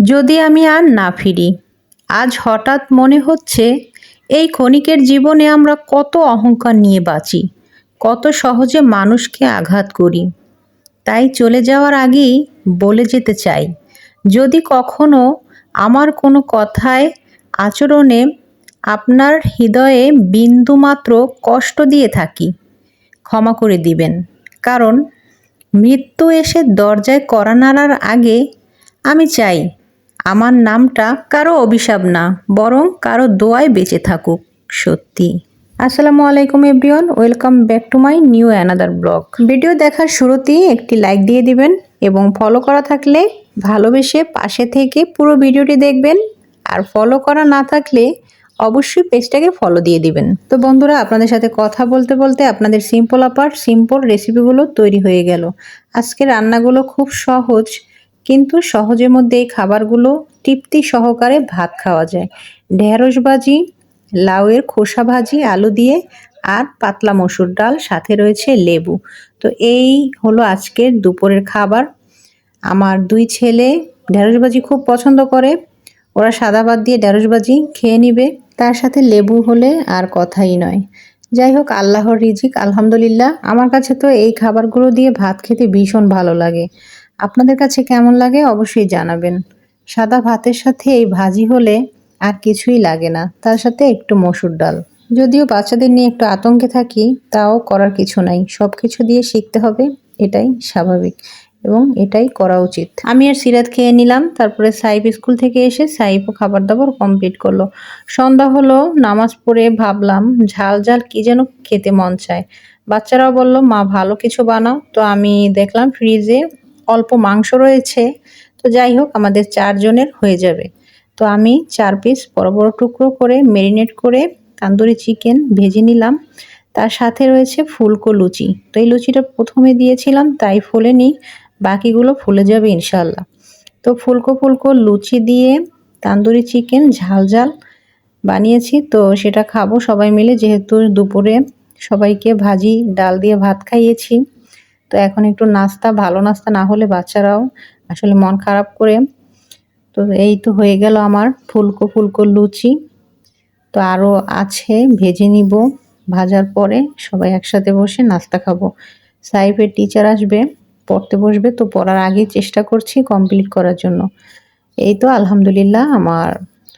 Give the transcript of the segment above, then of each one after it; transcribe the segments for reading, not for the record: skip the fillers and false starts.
যদি আমি আর না ফিরি। আজ হঠাৎ মনে হচ্ছে এই ক্ষণিকের জীবনে আমরা কত অহংকার নিয়ে বাঁচি, কত সহজে মানুষকে আঘাত করি। তাই চলে যাওয়ার আগেই বলে যেতে চাই, যদি কখনো আমার কোনো কথায়, আচরণে আপনার হৃদয়ে বিন্দুমাত্র কষ্ট দিয়ে থাকি, ক্ষমা করে দিবেন। কারণ মৃত্যু এসে দরজায় কড়া নাড়ার আগে আমি চাই আমার নামটা কারো অভিশাপ না, বরং কারো দোয়ায় বেঁচে থাকুক। সত্যি। আসসালামু আলাইকুম everyone, welcome back to my new another blog. Video দেখার শুরুতেই একটি লাইক দিয়ে দিবেন এবং ফলো করা থাকলে ভালোবেসে পাশে থেকে পুরো ভিডিওটি দেখবেন, আর ফলো করা না থাকলে অবশ্যই পেজটাকে ফলো দিয়ে দিবেন। তো বন্ধুরা, আপনাদের সাথে কথা বলতে বলতে আপনাদের সিম্পল আপার সিম্পল রেসিপিগুলো তৈরি হয়ে গেল। আজকে রান্নাগুলো খুব সহজ, কিন্তু সহজের মধ্যে এই খাবারগুলো তৃপ্তি সহকারে ভাত খাওয়া যায়। ঢেঁড়স ভাজি, লাউয়ের খোসা ভাজি আলু দিয়ে, আর পাতলা মসুর ডাল, সাথে রয়েছে লেবু। তো এই হলো আজকের দুপুরের খাবার। আমার দুই ছেলে ঢেঁড়স ভাজি খুব পছন্দ করে, ওরা সাদা ভাত দিয়ে ঢেঁড়স ভাজি খেয়ে নিবে, তার সাথে লেবু হলে আর কথাই নয়। যাই হোক, আল্লাহর রিজিক, আলহামদুলিল্লাহ। আমার কাছে তো এই খাবারগুলো দিয়ে ভাত খেতে ভীষণ ভালো লাগে। আপনাদের কাছে কেমন লাগে অবশ্যই জানাবেন। সাদা ভাতের সাথে এই ভাজি হলে আর কিছুই লাগে না, তার সাথে একটু মসুর ডাল। যদিও বাচ্চাদের নিয়ে একটু আতঙ্কে থাকি, তাও করার কিছু নাই, সব কিছু দিয়ে শিখতে হবে, এটাই স্বাভাবিক এবং এটাই করা উচিত। আমি আর সিরাত খেয়ে নিলাম, তারপরে সাইফ স্কুল থেকে এসে সাইফও খাবার দাবার কমপ্লিট করলো। সন্ধ্যা হলো, নামাজ পড়ে ভাবলাম ঝাল ঝাল কি যেন খেতে মন চায়। বাচ্চারাও বলল মা ভালো কিছু বানাও, তো আমি দেখলাম ফ্রিজে অল্প মাংস রয়েছে, তো যাই হোক আমাদের 4 জনের হয়ে যাবে। তো আমি 4 পিস বড় বড় টুকরো করে ম্যারিনেট করে তান্দুরি চিকেন ভেজে নিলাম। তার সাথে রয়েছে ফুলকো লুচি। তো এই লুচিটা প্রথমে দিয়েছিলাম তাই ফোলেনি, বাকিগুলো ফুলে যাবে ইনশাল্লাহ। তো ফুলকো ফুলকো লুচি দিয়ে তান্দুরি চিকেন ঝাল ঝাল বানিয়েছি, তো সেটা খাবো সবাই মিলে, যেহেতু দুপুরে সবাইকে ভাজি ডাল দিয়ে ভাত খাইয়েছি। তো এখন একটু নাস্তা, ভালো নাস্তা না হলে বাচ্চারাও আসলে মন খারাপ করে। তো এই তো হয়ে গেল আমার ফুলকো ফুলকো লুচি। তো আরও আছে, ভেজে নিব, ভাজার পরে সবাই একসাথে বসে নাস্তা খাবো। সাইফের টিচার আসবে, পড়তে বসবে, তো পড়ার আগেই চেষ্টা করছি কমপ্লিট করার জন্য। এই তো আলহামদুলিল্লাহ আমার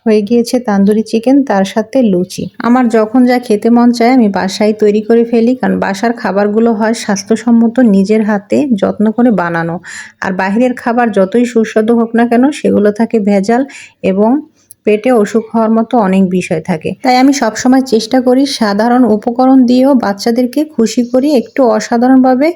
হয়ে গিয়েছে তান্দুরি চিকেন, তার সাথে লুচি। আমার যখন যা খেতে মন চায় আমি বাসায় তৈরি করে ফেলি, কারণ বাসার খাবারগুলো হয় স্বাস্থ্যসম্মত, নিজের হাতে যত্ন করে বানানো। আর বাইরের খাবার যতই সুস্বাদু হোক না কেন, সেগুলো থাকে ভেজাল এবং পেটে অসুখ হওয়ার মতো অনেক বিষয় থাকে। তাই আমি সবসময় চেষ্টা করি সাধারণ উপকরণ দিয়েও বাচ্চাদেরকে খুশি করি, একটু অসাধারণভাবে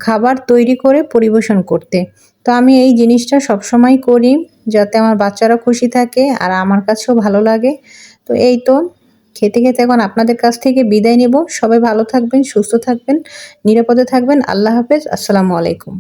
খাবার তৈরি করে পরিবেশন করতে। তো আমি এই জিনিসটা সবসময় করি, যাতে আমার বাচ্চারা খুশি থাকে আর আমার কাছেও ভালো লাগে। তো এই তো খেতে খেতে এখন আপনাদের কাছ থেকে বিদায় নেব। সবাই ভালো থাকবেন, সুস্থ থাকবেন, নিরাপদে থাকবেন। আল্লাহ হাফেজ, আসসালামু আলাইকুম।